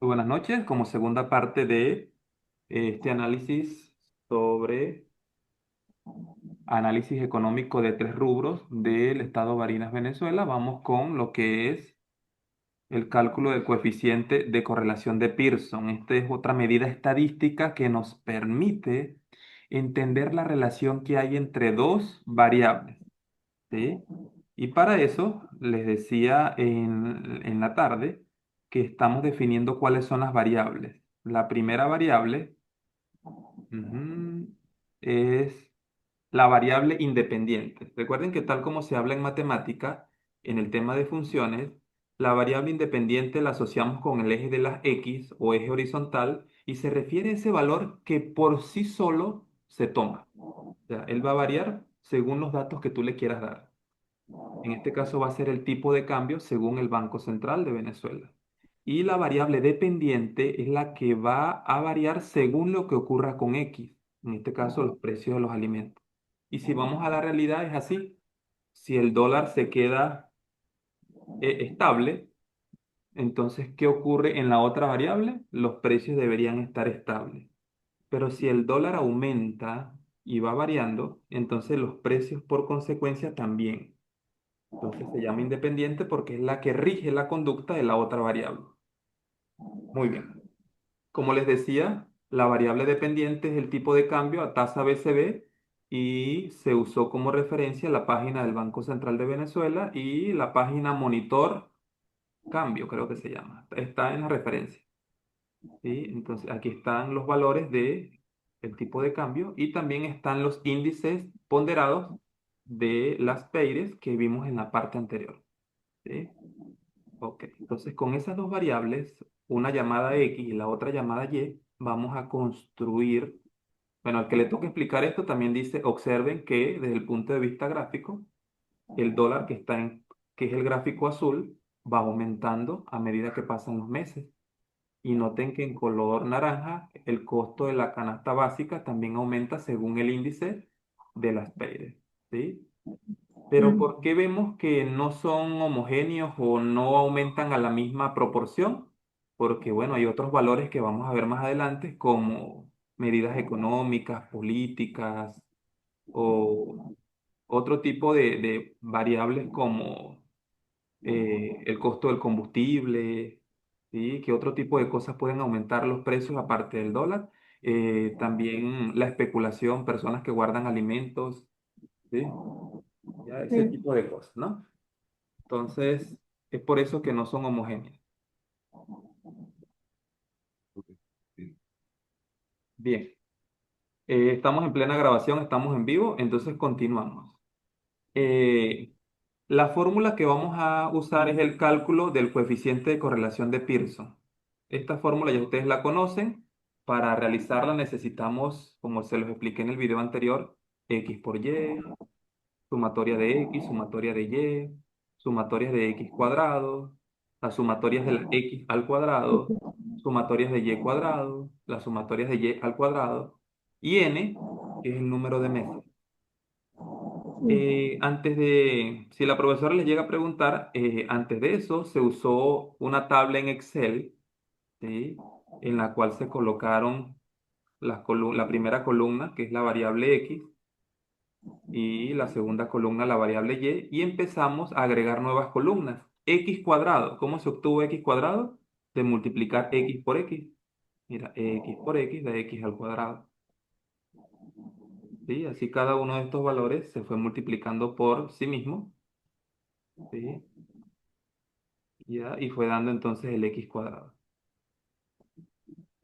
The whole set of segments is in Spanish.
Muy buenas noches. Como segunda parte de este análisis sobre análisis económico de tres rubros del estado Barinas, Venezuela, vamos con lo que es el cálculo del coeficiente de correlación de Pearson. Esta es otra medida estadística que nos permite entender la relación que hay entre dos variables, ¿sí? Y para eso les decía en la tarde que estamos definiendo cuáles son las variables. La primera variable es la variable independiente. Recuerden que tal como se habla en matemática, en el tema de funciones, la variable independiente la asociamos con el eje de las X o eje horizontal y se refiere a ese valor que por sí solo se toma. O sea, él va a variar según los datos que tú le quieras dar. En este caso va a ser el tipo de cambio según el Banco Central de Venezuela. Y la variable dependiente es la que va a variar según lo que ocurra con X, en este caso los precios de los alimentos. Y si vamos a la realidad es así. Si el dólar se queda estable, entonces ¿qué ocurre en la otra variable? Los precios deberían estar estables. Pero si el dólar aumenta y va variando, entonces los precios por consecuencia también. Entonces se llama independiente porque es la que rige la conducta de la otra variable. Muy bien. Como les decía, la variable dependiente es el tipo de cambio a tasa BCB y se usó como referencia la página del Banco Central de Venezuela y la página Monitor Cambio, creo que se llama. Está en la referencia. ¿Sí? Entonces aquí están los valores de el tipo de cambio y también están los índices ponderados de las PEIRES que vimos en la parte anterior. ¿Sí? Ok, entonces con esas dos variables, una llamada X y la otra llamada Y, vamos a construir, bueno, al que le toque explicar esto también dice, observen que desde el punto de vista gráfico, el dólar que es el gráfico azul, va aumentando a medida que pasan los meses. Y noten que en color naranja, el costo de la canasta básica también aumenta según el índice de las PEIRES, ¿sí? Pero Mm. ¿por qué vemos que no son homogéneos o no aumentan a la misma proporción? Porque, bueno, hay otros valores que vamos a ver más adelante, como medidas económicas, políticas o otro tipo de variables como el costo del combustible, ¿sí? Que otro tipo de cosas pueden aumentar los precios aparte del dólar. También la especulación, personas que guardan alimentos, ¿sí? Ya, ese Sí. tipo de cosas, ¿no? Entonces, es por eso que no son homogéneos. Bien, estamos en plena grabación, estamos en vivo, entonces continuamos. Eh, la fórmula que vamos a usar es el cálculo del coeficiente de correlación de Pearson. Esta fórmula ya ustedes la conocen. Para realizarla necesitamos, como se los expliqué en el video anterior, X por Y, sumatoria de X, sumatoria de Y, sumatorias de X cuadrado, las sumatorias de la X al cuadrado, sumatorias de Y cuadrado, las sumatorias de Y al cuadrado, y N, que es el número de meses. Si la profesora les llega a preguntar, antes de eso se usó una tabla en Excel, ¿sí? En la cual se colocaron la primera columna, que es la variable X, y la segunda columna la variable y empezamos a agregar nuevas columnas. X cuadrado, ¿cómo se obtuvo X cuadrado? De multiplicar X por X. Mira, X por X da X al cuadrado. ¿Sí? Así cada uno de estos valores se fue multiplicando por sí mismo, ¿sí? ¿Ya? Y fue dando entonces el X cuadrado.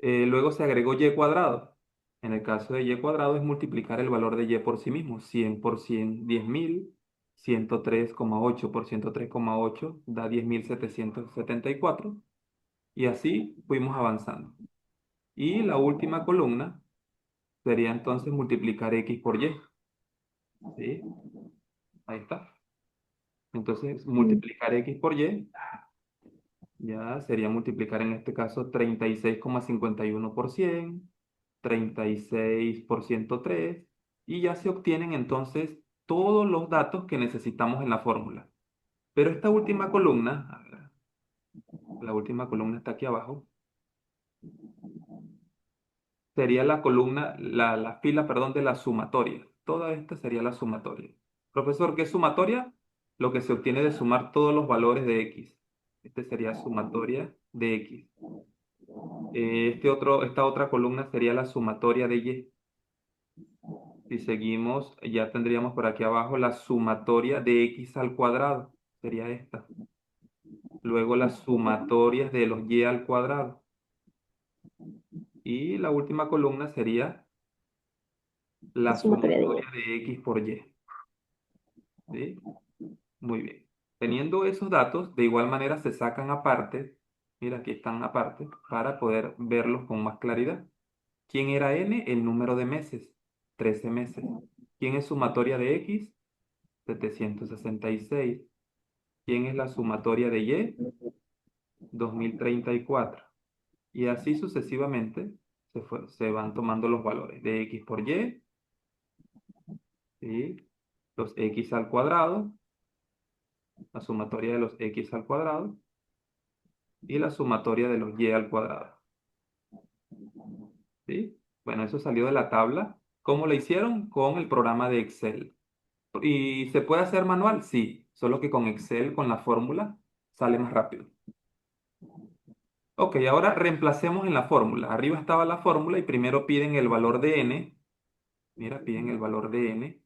Luego se agregó Y cuadrado. En el caso de Y cuadrado es multiplicar el valor de Y por sí mismo. 100 por 100, 10.000. 103,8 por 103,8 da 10.774. Y así fuimos avanzando. Y la última columna sería entonces multiplicar X por Y. ¿Sí? Ahí está. Entonces, Mm. multiplicar X por Y ya sería multiplicar en este caso 36,51 por 100, 36 por 103, y ya se obtienen entonces todos los datos que necesitamos en la fórmula. Pero esta última columna, a ver, la última columna está aquí abajo, sería la columna, la fila, perdón, de la sumatoria. Toda esta sería la sumatoria. Profesor, ¿qué es sumatoria? Lo que se obtiene de sumar todos los valores de x. Este sería sumatoria de x. Esta otra columna sería la sumatoria de y. Si seguimos, ya tendríamos por aquí abajo la sumatoria de x al cuadrado. Sería esta. Luego las sumatorias de los y al cuadrado. Y la última columna sería La la sumatoria de sumatoria Y. de x por y. ¿Sí? Muy bien. Teniendo esos datos, de igual manera se sacan aparte. Mira, aquí están aparte para poder verlos con más claridad. ¿Quién era n? El número de meses, 13 meses. ¿Quién es sumatoria de x? 766. ¿Quién es la sumatoria de y? 2034. Y así sucesivamente se van tomando los valores de x por y, ¿sí? Los x al cuadrado, la sumatoria de los x al cuadrado y la sumatoria de los y al cuadrado, ¿sí? Bueno, eso salió de la tabla. ¿Cómo lo hicieron? Con el programa de Excel. ¿Y se puede hacer manual? Sí, solo que con Excel, con la fórmula, sale más rápido. Ok, ahora reemplacemos en la fórmula. Arriba estaba la fórmula y primero piden el valor de n. Mira, piden el valor de n,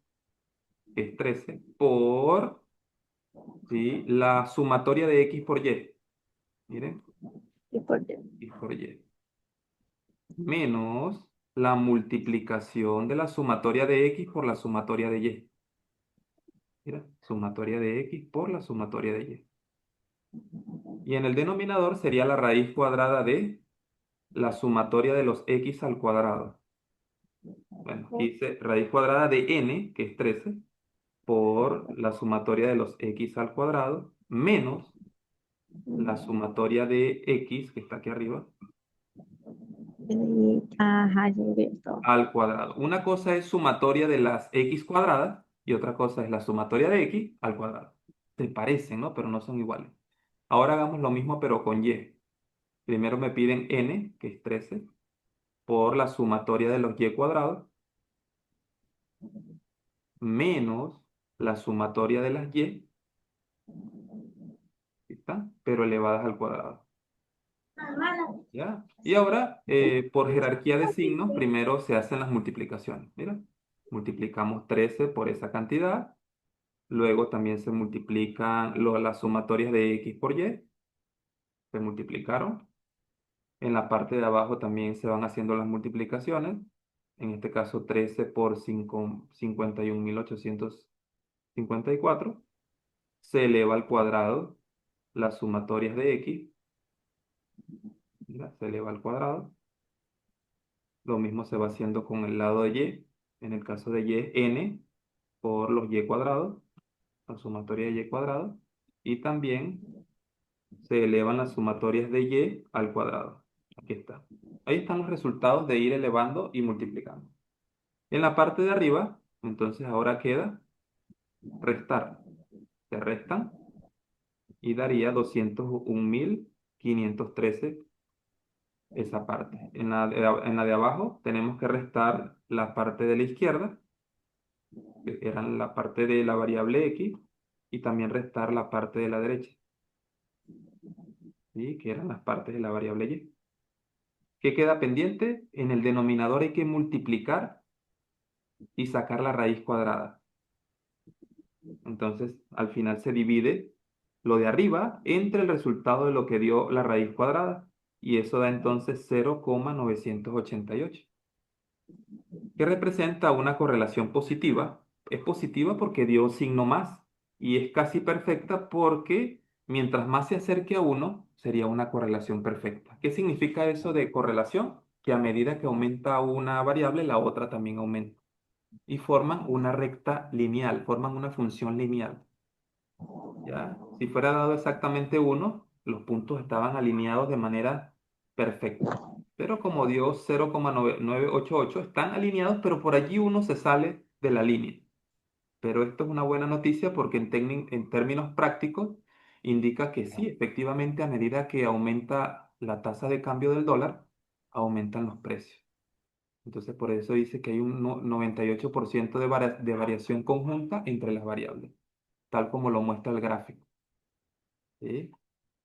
que es 13, por, ¿sí? La sumatoria de x por y. Miren, Y por Y. x por y. Menos la multiplicación de la sumatoria de x por la sumatoria de y. Mira, sumatoria de x por la sumatoria de y. Y en el denominador sería la raíz cuadrada de la sumatoria de los x al cuadrado. Bueno, aquí dice raíz cuadrada de n, que es 13, por la sumatoria de los x al cuadrado, menos la sumatoria de x, que está aquí arriba, Ajá, yo vi esto. al cuadrado. Una cosa es sumatoria de las x cuadradas y otra cosa es la sumatoria de x al cuadrado. Se parecen, ¿no? Pero no son iguales. Ahora hagamos lo mismo, pero con y. Primero me piden n, que es 13, por la sumatoria de los y cuadrados, menos la sumatoria de las y, ¿está? Pero elevadas al cuadrado. ¿Ya? Y ahora, por jerarquía de signos, primero se hacen las multiplicaciones. Mira, multiplicamos 13 por esa cantidad. Luego también se multiplican las sumatorias de x por y. Se multiplicaron. En la parte de abajo también se van haciendo las multiplicaciones. En este caso, 13 por 51.854. Se eleva al cuadrado las sumatorias de x. Mira, se eleva al cuadrado. Lo mismo se va haciendo con el lado de y. En el caso de y, n por los y cuadrados, la sumatoria de y cuadrado. Y también se elevan las sumatorias de y al cuadrado. Aquí está. Ahí están los resultados de ir elevando y multiplicando. En la parte de arriba, entonces ahora queda restar. Se restan y daría 201.513 esa parte. En la de abajo tenemos que restar la parte de la izquierda, que eran la parte de la variable x, y también restar la parte de la derecha, ¿sí? Que eran las partes de la variable y. ¿Qué queda pendiente? En el denominador hay que multiplicar y sacar la raíz cuadrada. Entonces, al final se divide lo de arriba entre el resultado de lo que dio la raíz cuadrada, y eso da entonces 0,988. Que representa una correlación positiva. Es positiva porque dio signo más y es casi perfecta porque mientras más se acerque a uno, sería una correlación perfecta. ¿Qué significa eso de correlación? Que a medida que aumenta una variable, la otra también aumenta. Y forman una recta lineal, forman una función lineal. ¿Ya? Si fuera dado exactamente uno, los puntos estaban alineados de manera perfecta. Pero como dio 0,988, están alineados, pero por allí uno se sale de la línea. Pero esto es una buena noticia porque en términos prácticos indica que sí, efectivamente, a medida que aumenta la tasa de cambio del dólar, aumentan los precios. Entonces, por eso dice que hay un 98% de variación conjunta entre las variables, tal como lo muestra el gráfico. ¿Sí?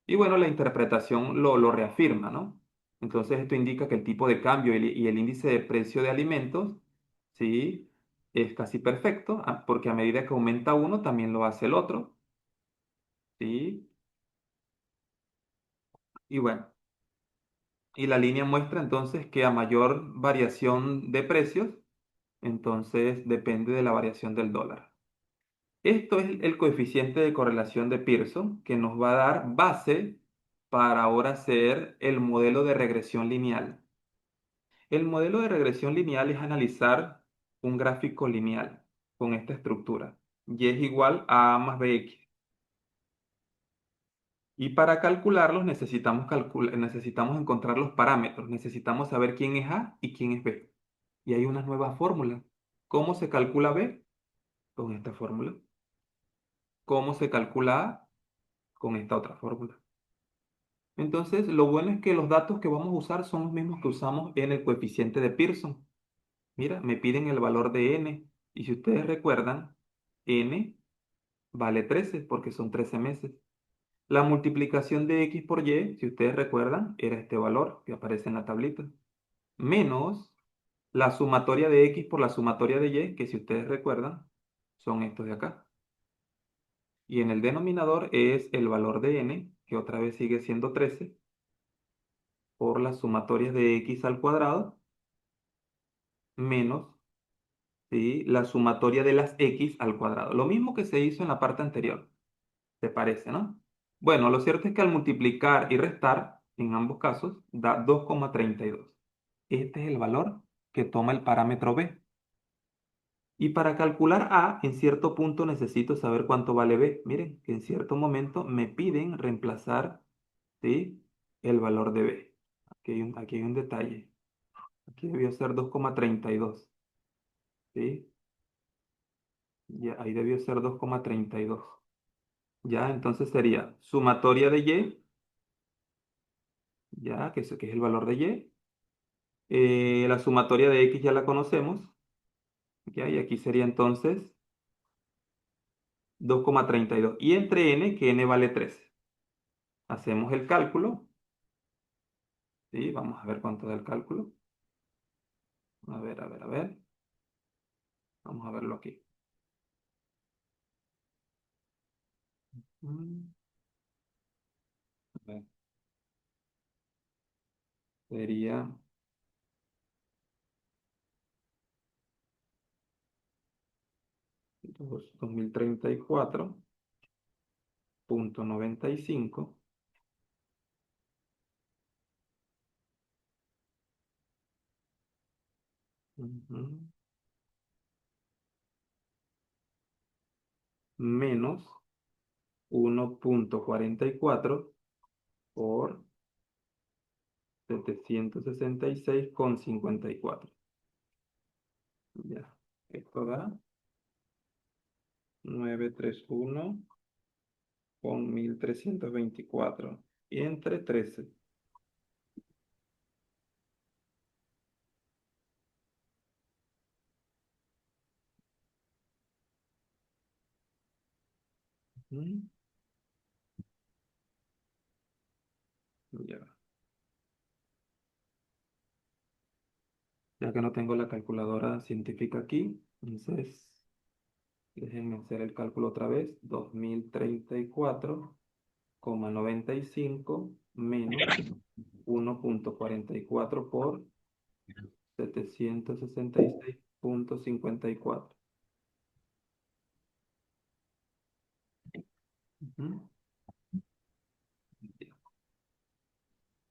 Y bueno, la interpretación lo reafirma, ¿no? Entonces, esto indica que el tipo de cambio y el índice de precio de alimentos, ¿sí? Es casi perfecto, porque a medida que aumenta uno, también lo hace el otro, ¿sí? Y bueno, y la línea muestra entonces que a mayor variación de precios, entonces depende de la variación del dólar. Esto es el coeficiente de correlación de Pearson que nos va a dar base para ahora hacer el modelo de regresión lineal. El modelo de regresión lineal es analizar un gráfico lineal con esta estructura. Y es igual a más bx. Y para calcularlos necesitamos encontrar los parámetros. Necesitamos saber quién es A y quién es B. Y hay una nueva fórmula. ¿Cómo se calcula B? Con esta fórmula. ¿Cómo se calcula A? Con esta otra fórmula. Entonces, lo bueno es que los datos que vamos a usar son los mismos que usamos en el coeficiente de Pearson. Mira, me piden el valor de n. Y si ustedes recuerdan, n vale 13 porque son 13 meses. La multiplicación de x por y, si ustedes recuerdan, era este valor que aparece en la tablita. Menos la sumatoria de x por la sumatoria de y, que si ustedes recuerdan, son estos de acá. Y en el denominador es el valor de n, que otra vez sigue siendo 13, por las sumatorias de x al cuadrado, menos, ¿sí?, la sumatoria de las x al cuadrado. Lo mismo que se hizo en la parte anterior. ¿Te parece, no? Bueno, lo cierto es que al multiplicar y restar, en ambos casos, da 2,32. Este es el valor que toma el parámetro b. Y para calcular a, en cierto punto necesito saber cuánto vale b. Miren, que en cierto momento me piden reemplazar, ¿sí?, el valor de b. Aquí hay un detalle. Aquí debió ser 2,32. ¿Sí? Ya, ahí debió ser 2,32. Ya, entonces sería sumatoria de y, ya, que es el valor de y. La sumatoria de x ya la conocemos. Ya, y aquí sería entonces 2,32. Y entre n, que n vale 13. Hacemos el cálculo. ¿Sí? Vamos a ver cuánto da el cálculo. A ver, a ver, a ver. Vamos a verlo aquí. Mm, a ver, sería 2034,95. Ujú, menos 1,44 por 766,54. Ya, esto da 931 con 1324 y entre 13. Ujú, ya, ya que no tengo la calculadora científica aquí, entonces déjenme hacer el cálculo otra vez. 2034,95 menos 1,44 por 766,54. Ujú.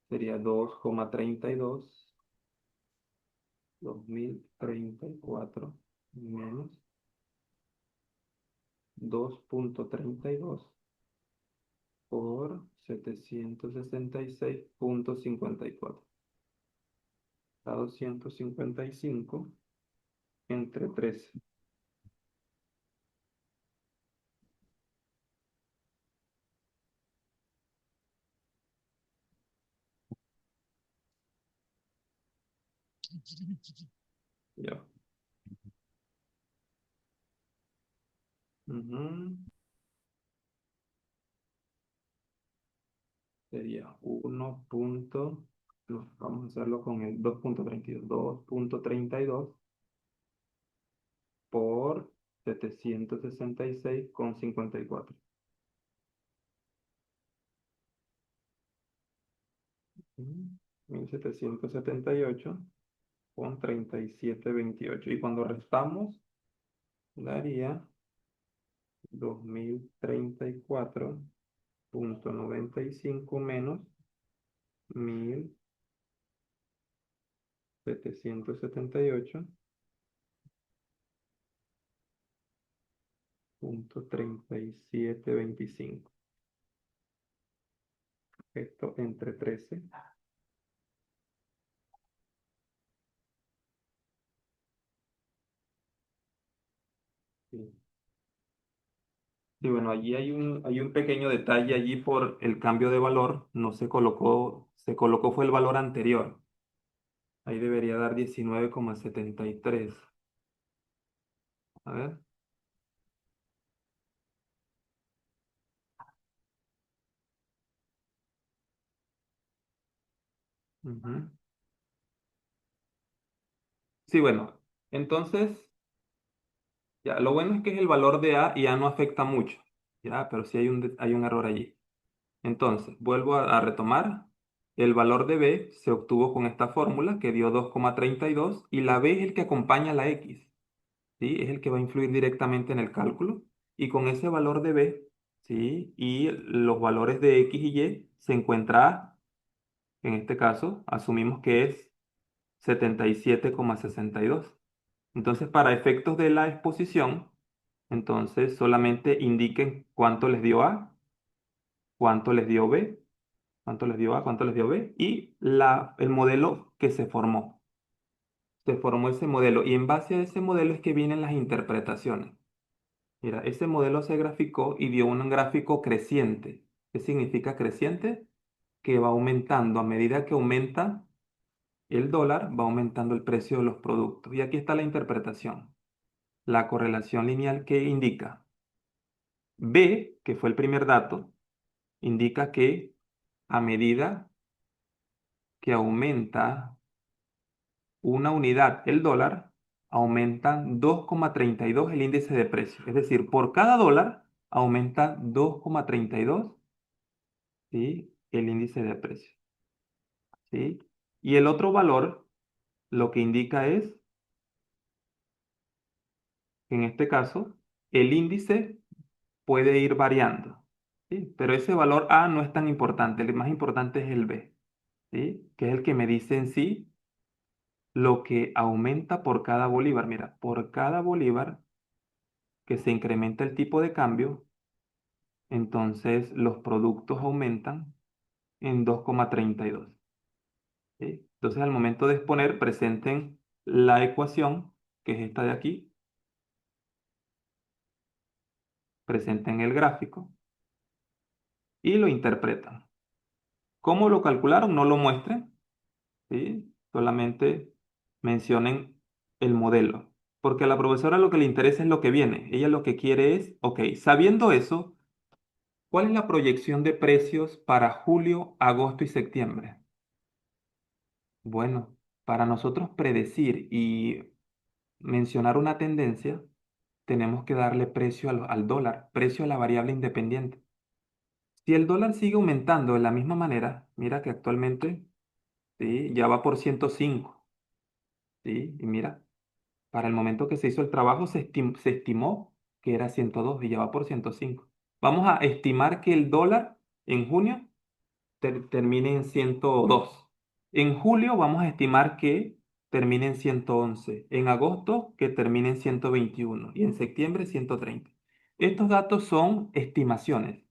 Sería 2034 menos 2,32 por 766,54. Da 255 entre 13. Ya. Ujú. Sería no, vamos a hacerlo con el 2.32 por 766,54. 1778 con 37,28. Y cuando restamos, daría 2034,95 menos 1778,3725. Esto entre 13. Sí. Y bueno, allí hay un pequeño detalle allí por el cambio de valor. No se colocó fue el valor anterior. Ahí debería dar 19,73. A ver. Ujú. Sí, bueno. Entonces, ya, lo bueno es que es el valor de A y A no afecta mucho. Ya, pero sí hay un error allí. Entonces, vuelvo a retomar. El valor de B se obtuvo con esta fórmula que dio 2,32 y la B es el que acompaña a la X. ¿Sí? Es el que va a influir directamente en el cálculo. Y con ese valor de B, ¿sí? Y los valores de X y Y se encuentra A. En este caso, asumimos que es 77,62. Entonces, para efectos de la exposición, entonces solamente indiquen cuánto les dio A, cuánto les dio B, cuánto les dio A, cuánto les dio B y el modelo que se formó. Se formó ese modelo y en base a ese modelo es que vienen las interpretaciones. Mira, ese modelo se graficó y dio un gráfico creciente. ¿Qué significa creciente? Que va aumentando. A medida que aumenta el dólar, va aumentando el precio de los productos. Y aquí está la interpretación. La correlación lineal que indica B, que fue el primer dato, indica que a medida que aumenta una unidad el dólar, aumenta 2,32 el índice de precio. Es decir, por cada dólar aumenta 2,32, ¿sí? El índice de precio, ¿sí? Y el otro valor lo que indica es, en este caso, el índice puede ir variando, ¿sí? Pero ese valor A no es tan importante, el más importante es el B, ¿sí? Que es el que me dice en sí lo que aumenta por cada bolívar. Mira, por cada bolívar que se incrementa el tipo de cambio, entonces los productos aumentan en 2,32. ¿Sí? Entonces, al momento de exponer, presenten la ecuación, que es esta de aquí, presenten el gráfico y lo interpretan. ¿Cómo lo calcularon? No lo muestren, ¿sí? Solamente mencionen el modelo, porque a la profesora lo que le interesa es lo que viene. Ella lo que quiere es, ok, sabiendo eso, ¿cuál es la proyección de precios para julio, agosto y septiembre? Bueno, para nosotros predecir y mencionar una tendencia, tenemos que darle precio al dólar, precio a la variable independiente. Si el dólar sigue aumentando de la misma manera, mira que actualmente, ¿sí? Ya va por 105, ¿sí? Y mira, para el momento que se hizo el trabajo se estimó que era 102 y ya va por 105. Vamos a estimar que el dólar en junio termine en 102. En julio vamos a estimar que termine en 111. En agosto que termine en 121 y en septiembre 130. Estos datos son estimaciones.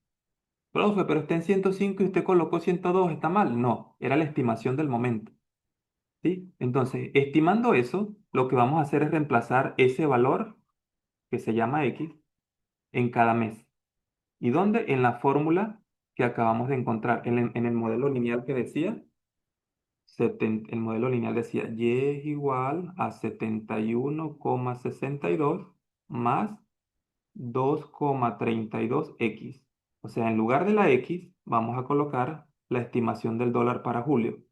Profe, pero está en 105 y usted colocó 102, ¿está mal? No, era la estimación del momento. ¿Sí? Entonces, estimando eso, lo que vamos a hacer es reemplazar ese valor que se llama X en cada mes. ¿Y dónde? En la fórmula que acabamos de encontrar, en el modelo lineal que decía. el modelo lineal decía y es igual a 71,62 más 2,32x. O sea, en lugar de la x, vamos a colocar la estimación del dólar para julio.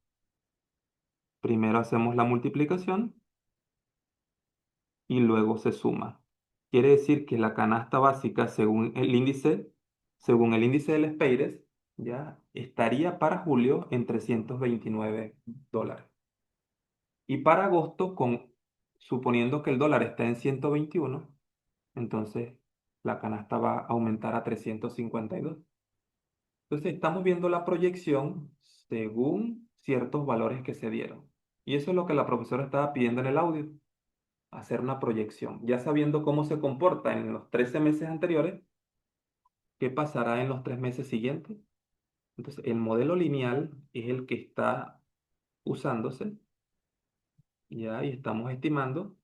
Primero hacemos la multiplicación y luego se suma. Quiere decir que la canasta básica, según el índice del Speires, ya estaría para julio en $329. Y para agosto, suponiendo que el dólar está en 121, entonces la canasta va a aumentar a 352. Entonces estamos viendo la proyección según ciertos valores que se dieron. Y eso es lo que la profesora estaba pidiendo en el audio, hacer una proyección. Ya sabiendo cómo se comporta en los 13 meses anteriores, ¿qué pasará en los 3 meses siguientes? Entonces el modelo lineal es el que está usándose, ya, y estamos estimando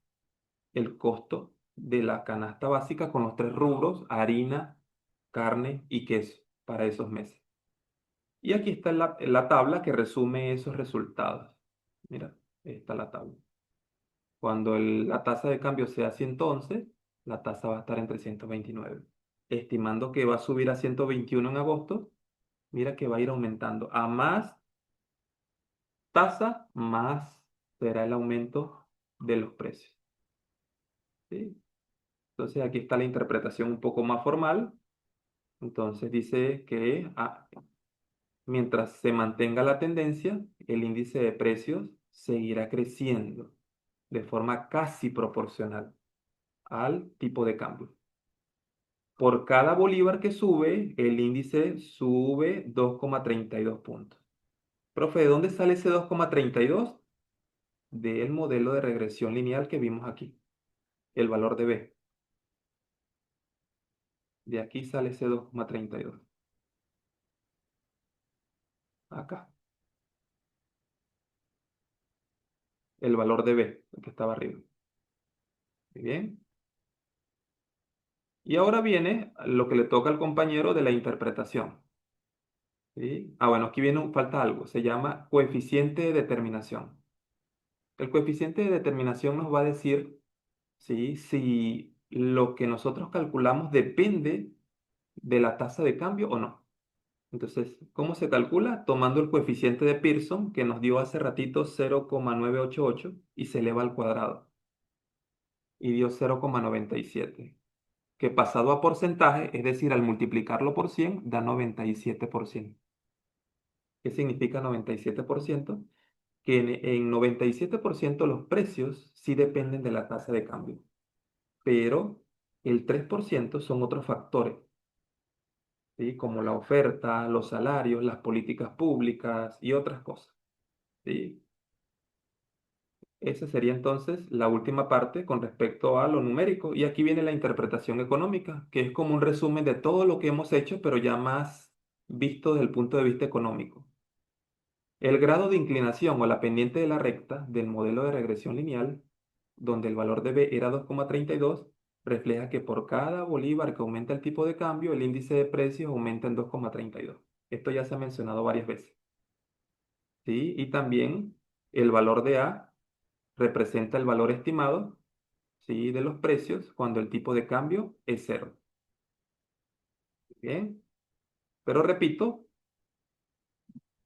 el costo de la canasta básica con los tres rubros, harina, carne y queso, para esos meses. Y aquí está la tabla que resume esos resultados. Mira, está la tabla. Cuando la tasa de cambio sea 111, la tasa va a estar en 329. Estimando que va a subir a 121 en agosto, mira que va a ir aumentando. A más tasa, más será el aumento de los precios. ¿Sí? Entonces aquí está la interpretación un poco más formal. Entonces dice que mientras se mantenga la tendencia, el índice de precios seguirá creciendo de forma casi proporcional al tipo de cambio. Por cada bolívar que sube, el índice sube 2,32 puntos. Profe, ¿de dónde sale ese 2,32? Del modelo de regresión lineal que vimos aquí, el valor de B. De aquí sale ese 2,32. Acá, el valor de B, el que estaba arriba. Muy bien. Y ahora viene lo que le toca al compañero de la interpretación. ¿Sí? Bueno, aquí falta algo. Se llama coeficiente de determinación. El coeficiente de determinación nos va a decir, ¿sí?, si lo que nosotros calculamos depende de la tasa de cambio o no. Entonces, ¿cómo se calcula? Tomando el coeficiente de Pearson que nos dio hace ratito 0,988 y se eleva al cuadrado y dio 0,97, que pasado a porcentaje, es decir, al multiplicarlo por 100, da 97%. ¿Qué significa 97%? Que en 97% los precios sí dependen de la tasa de cambio, pero el 3% son otros factores, ¿sí? Como la oferta, los salarios, las políticas públicas y otras cosas, ¿sí? Esa sería entonces la última parte con respecto a lo numérico. Y aquí viene la interpretación económica, que es como un resumen de todo lo que hemos hecho, pero ya más visto desde el punto de vista económico. El grado de inclinación o la pendiente de la recta del modelo de regresión lineal, donde el valor de B era 2,32, refleja que por cada bolívar que aumenta el tipo de cambio, el índice de precios aumenta en 2,32. Esto ya se ha mencionado varias veces. ¿Sí? Y también el valor de A representa el valor estimado, ¿sí?, de los precios cuando el tipo de cambio es cero. Bien, pero repito,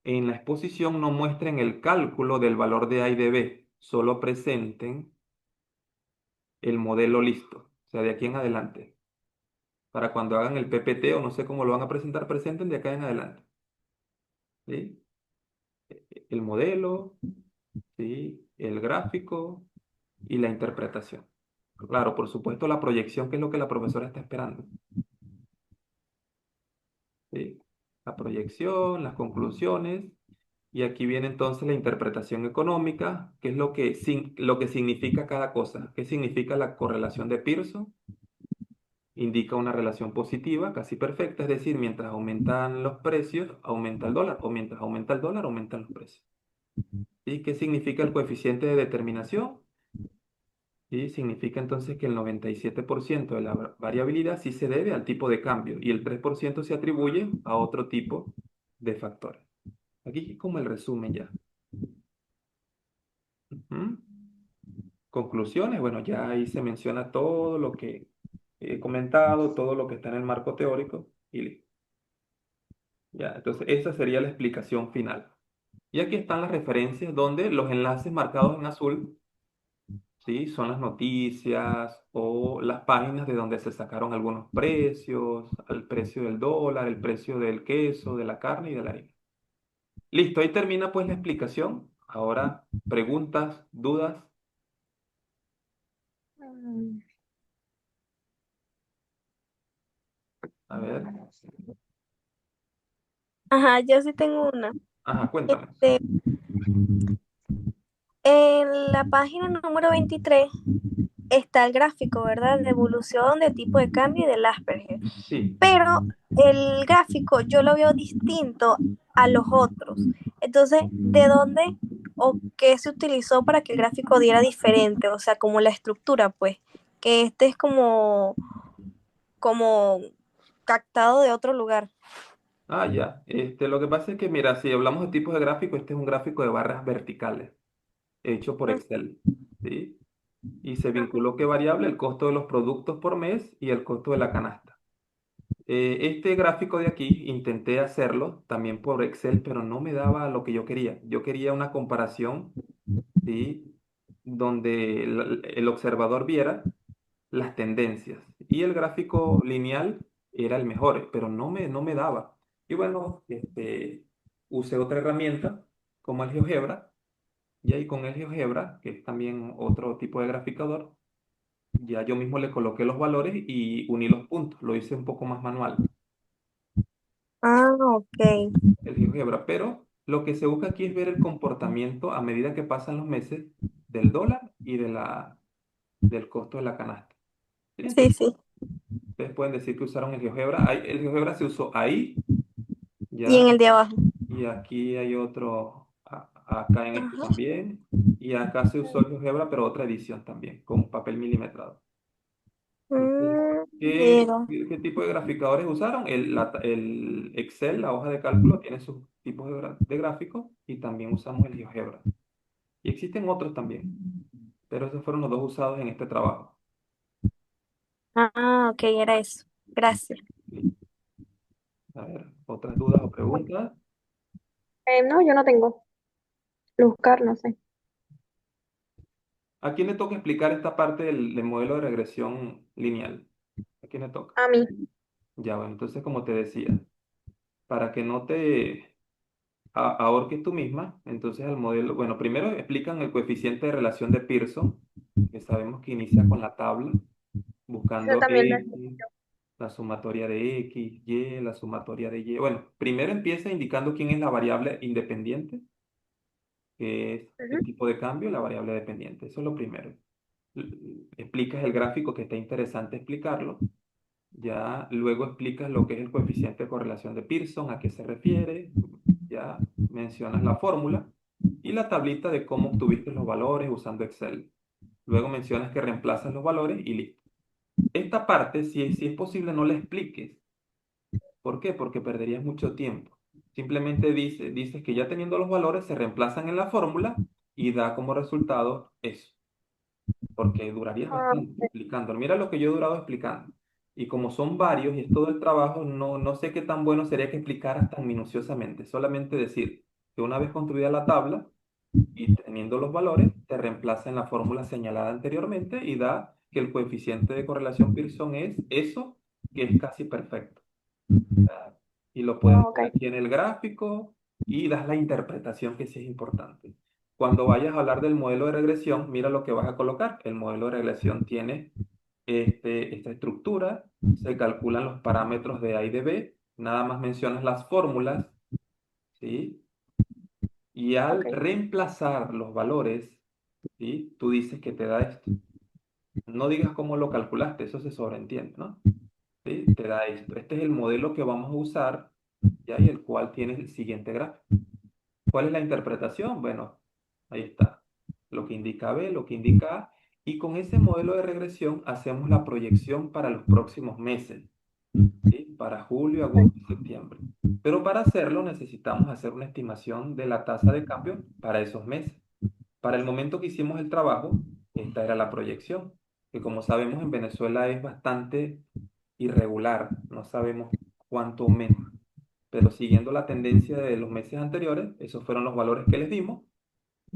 en la exposición no muestren el cálculo del valor de A y de B, solo presenten el modelo listo, o sea, de aquí en adelante. Para cuando hagan el PPT o no sé cómo lo van a presentar, presenten de acá en adelante. ¿Sí? El modelo, ¿sí?, el gráfico y la interpretación. Claro, por supuesto, la proyección, que es lo que la profesora está esperando. ¿Sí? La proyección, las conclusiones, y aquí viene entonces la interpretación económica, que es lo que significa cada cosa. ¿Qué significa la correlación de Pearson? Indica una relación positiva, casi perfecta, es decir, mientras aumentan los precios, aumenta el dólar, o mientras aumenta el dólar, aumentan los precios. ¿Y qué significa el coeficiente de determinación? ¿Sí? Significa entonces que el 97% de la variabilidad sí se debe al tipo de cambio y el 3% se atribuye a otro tipo de factores. Aquí es como el resumen ya. Conclusiones, bueno, ya ahí se menciona todo lo que he comentado, todo lo que está en el marco teórico y listo. Ya, entonces esa sería la explicación final. Y aquí están las referencias donde los enlaces marcados en azul, ¿sí? Son las noticias o las páginas de donde se sacaron algunos precios, el precio del dólar, el precio del queso, de la carne y de la harina. Listo, ahí termina pues la explicación. Ahora, preguntas, dudas. Mm, A ver, Ajá, yo sí tengo una. ajá, cuéntame. Este, en la página número 23 está el gráfico, ¿verdad? De evolución del tipo de cambio y del Asperger. Sí. Pero el gráfico yo lo veo distinto a los otros. Entonces, ¿de dónde o qué se utilizó para que el gráfico diera diferente? O sea, como la estructura, pues, que este es como captado de otro lugar. Ah, ya. Lo que pasa es que, mira, si hablamos de tipos de gráfico, este es un gráfico de barras verticales, hecho por Mm, Excel, ¿sí? Y se vinculó qué variable, el costo de los productos por mes y el costo de la canasta. Este gráfico de aquí intenté hacerlo también por Excel, pero no me daba lo que yo quería. Yo quería una comparación, ¿sí? Donde el observador viera las tendencias. Y el gráfico lineal era el mejor, pero no me daba. Y bueno, usé otra herramienta como el GeoGebra, y ahí con el GeoGebra, que es también otro tipo de graficador, ya yo mismo le coloqué los valores y uní los puntos. Lo hice un poco más manual, Ah, ok. el GeoGebra. Pero lo que se busca aquí es ver el comportamiento a medida que pasan los meses del dólar y del costo de la canasta. ¿Sí? Sí, Entonces, sí. ustedes pueden decir que usaron el GeoGebra. El GeoGebra se usó ahí, Y ya, en el de abajo. y aquí hay otro, acá en este Ajá. también, y acá se usó el GeoGebra, pero otra edición también, con papel milimetrado. Entonces, ¿qué, Mira. qué tipo de graficadores usaron? El Excel, la hoja de cálculo, tiene sus tipos de gráficos y también usamos el GeoGebra. Y existen otros también, pero esos fueron los dos usados en este trabajo. Ah, ok, era eso. Gracias. Listo. A ver, ¿otras dudas o preguntas? No, yo no tengo. Buscar, no sé. ¿A quién le toca explicar esta parte del modelo de regresión lineal? ¿A quién le toca? A mí. Ya, bueno, entonces como te decía, para que no te ahorques tú misma, entonces el modelo, bueno, primero explican el coeficiente de relación de Pearson, que sabemos que inicia con la tabla, Eso buscando también lo X, la sumatoria de X, Y, la sumatoria de Y. Bueno, primero empieza indicando quién es la variable independiente, que es el Ujú. tipo de cambio, la variable dependiente. Eso es lo primero. Explicas el gráfico que está interesante explicarlo. Ya luego explicas lo que es el coeficiente de correlación de Pearson, a qué se refiere, ya mencionas la fórmula y la tablita de cómo obtuviste los valores usando Excel. Luego mencionas que reemplazas los valores y listo. Esta parte, si es posible, no la expliques. ¿Por qué? Porque perderías mucho tiempo. Simplemente dices que ya teniendo los valores se reemplazan en la fórmula y da como resultado eso, porque durarías Ah, bastante explicándolo. Mira lo que yo he durado explicando. Y como son varios y es todo el trabajo, no sé qué tan bueno sería que explicaras tan minuciosamente. Solamente decir que una vez construida la tabla y teniendo los valores, te reemplaza en la fórmula señalada anteriormente y da que el coeficiente de correlación Pearson es eso, que es casi perfecto. Ah, y lo puedes ok. ver aquí en el gráfico y das la interpretación que sí es importante. Cuando vayas a hablar del modelo de regresión, mira lo que vas a colocar. El modelo de regresión tiene esta estructura, se calculan los parámetros de A y de B, nada más mencionas las fórmulas, ¿sí? Y al Ok. reemplazar los valores, ¿sí? Tú dices que te da esto. No digas cómo lo calculaste, eso se sobreentiende, ¿no? ¿Sí? Te da esto. Este es el modelo que vamos a usar, ¿ya? Y el cual tiene el siguiente gráfico. ¿Cuál es la interpretación? Bueno, ahí está. Lo que indica B, lo que indica A. Y con ese modelo de regresión hacemos la proyección para los próximos meses, ¿sí? Para julio, agosto y septiembre. Pero para hacerlo necesitamos hacer una estimación de la tasa de cambio para esos meses. Para el momento que hicimos el trabajo, Esta era la proyección, que como sabemos en Venezuela es bastante irregular, no sabemos cuánto aumenta, pero siguiendo la tendencia de los meses anteriores, esos fueron los valores que les dimos,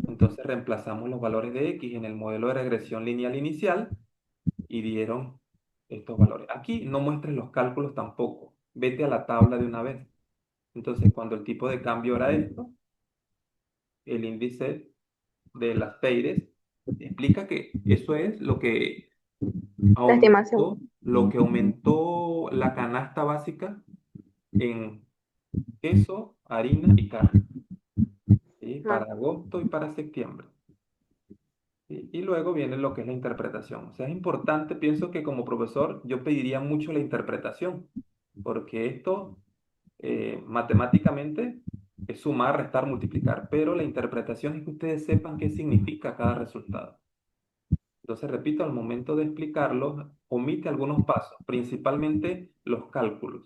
entonces reemplazamos los valores de X en el modelo de regresión lineal inicial y dieron estos valores. Aquí no muestres los cálculos tampoco, vete a la tabla de una vez. Entonces, cuando el tipo de cambio era esto, el índice de las PEIRES explica que eso es La estimación. lo que aumentó la canasta básica en queso, harina y carne, ¿sí? Ah, Para agosto y para septiembre. ¿Sí? Y luego viene lo que es la interpretación. O sea, es importante, pienso que como profesor yo pediría mucho la interpretación, porque esto matemáticamente es sumar, restar, multiplicar, pero la interpretación es que ustedes sepan qué significa cada resultado. Entonces, repito, al momento de explicarlo, omite algunos pasos, principalmente los cálculos.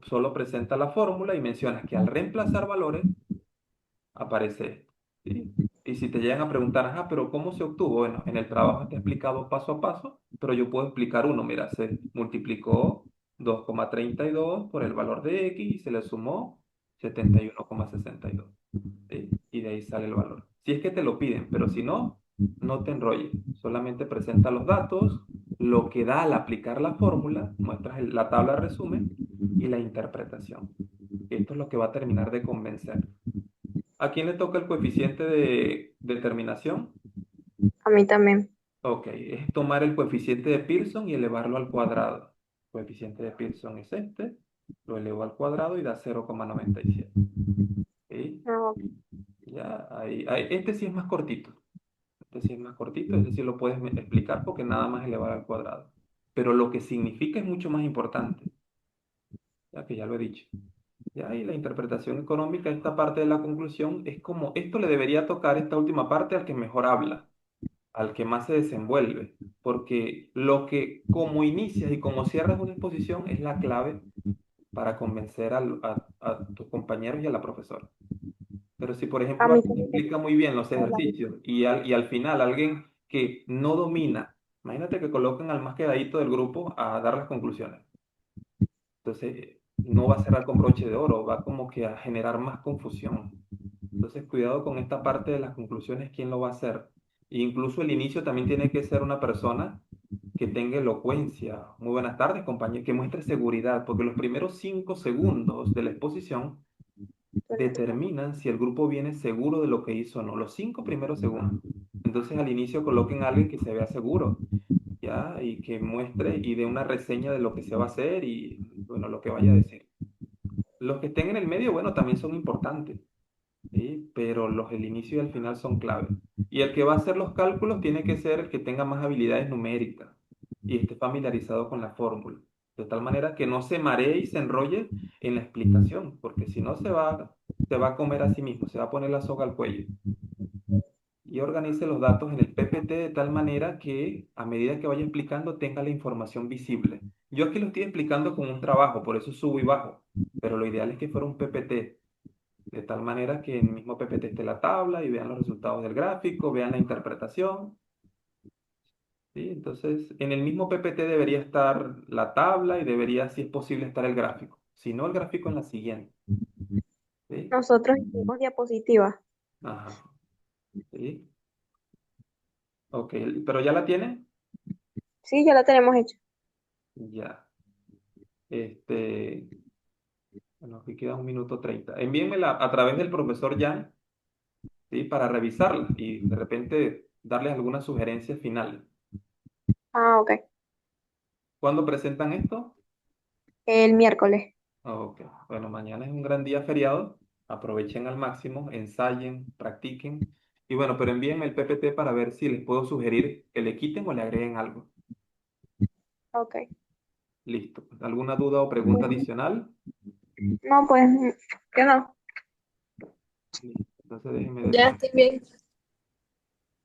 Solo presenta la fórmula y menciona que al reemplazar valores aparece esto, ¿sí? Y si te llegan a preguntar, ajá, pero ¿cómo se obtuvo? Bueno, en el trabajo está explicado paso a paso, pero yo puedo explicar uno. Mira, se multiplicó 2,32 por el valor de X y se le sumó 71,62. ¿Sí? Y de ahí sale el valor. Si es que te lo piden, pero si no, no te enrolles. Solamente presenta los datos, lo que da al aplicar la fórmula, muestras la tabla de resumen y la interpretación. Esto es lo que va a terminar de convencer. ¿A quién le toca el coeficiente de determinación? a mí también. Ok, es tomar el coeficiente de Pearson y elevarlo al cuadrado. El coeficiente de Pearson es este, lo elevo al cuadrado y da 0,97. ¿Sí? Ah, ok. Ya, este sí es más cortito. Este sí es más cortito, ese sí lo puedes explicar porque nada más elevar al cuadrado. Pero lo que significa es mucho más importante, ya que ya lo he dicho. Ya, y la interpretación económica, esta parte de la conclusión, es como esto le debería tocar esta última parte al que mejor habla, al que más se desenvuelve, porque lo que como inicias y como cierras una exposición es la clave para convencer a tus compañeros y a la profesora. Pero si, por A ejemplo, mí alguien también me explica muy bien los habla. ejercicios y al final alguien que no domina, imagínate que coloquen al más quedadito del grupo a dar las conclusiones. Entonces, no va a cerrar con broche de oro, va como que a generar más confusión. Entonces, cuidado con esta parte de las conclusiones, ¿quién lo va a hacer? E incluso el inicio también tiene que ser una persona que tenga elocuencia. Muy buenas tardes, compañero, que muestre seguridad, porque los primeros 5 segundos de la exposición determinan si el grupo viene seguro de lo que hizo o no, los 5 primeros segundos. Entonces, al inicio coloquen a alguien que se vea seguro, ¿ya? Y que muestre y dé una reseña de lo que se va a hacer y, bueno, lo que vaya a decir. Los que estén en el medio, bueno, también son importantes, ¿sí? Pero los del inicio y el final son clave. Y el que va a hacer los cálculos tiene que ser el que tenga más habilidades numéricas y esté familiarizado con la fórmula. De tal manera que no se maree y se enrolle en la explicación, porque si no se va a comer a sí mismo, se va a poner la soga al cuello. Y organice los datos en el PPT de tal manera que a medida que vaya explicando tenga la información visible. Yo aquí lo estoy explicando con un trabajo, por eso subo y bajo, pero lo ideal es que fuera un PPT de tal manera que en el mismo PPT esté la tabla y vean los resultados del gráfico, vean la interpretación, ¿sí? Entonces, en el mismo PPT debería estar la tabla y debería, si es posible, estar el gráfico. Si no, el gráfico en la siguiente, ¿sí? Nosotros hicimos diapositivas. Ajá, ¿sí? Ok, ¿pero ya la tienen? Sí, ya la tenemos hecha. Ya. Este, bueno, aquí queda 1 minuto 30. Envíenmela a través del profesor Jan, ¿sí? Para revisarla y de repente darles algunas sugerencias finales. Ah, ok. ¿Cuándo presentan esto? El miércoles. Ok, bueno, mañana es un gran día feriado. Aprovechen al máximo, ensayen, practiquen. Y bueno, pero envíenme el PPT para ver si les puedo sugerir que le quiten o le agreguen algo. Ok. Listo. ¿Alguna duda o pregunta adicional? No, pues, yo no. Listo. Entonces déjenme Ya decir. estoy bien.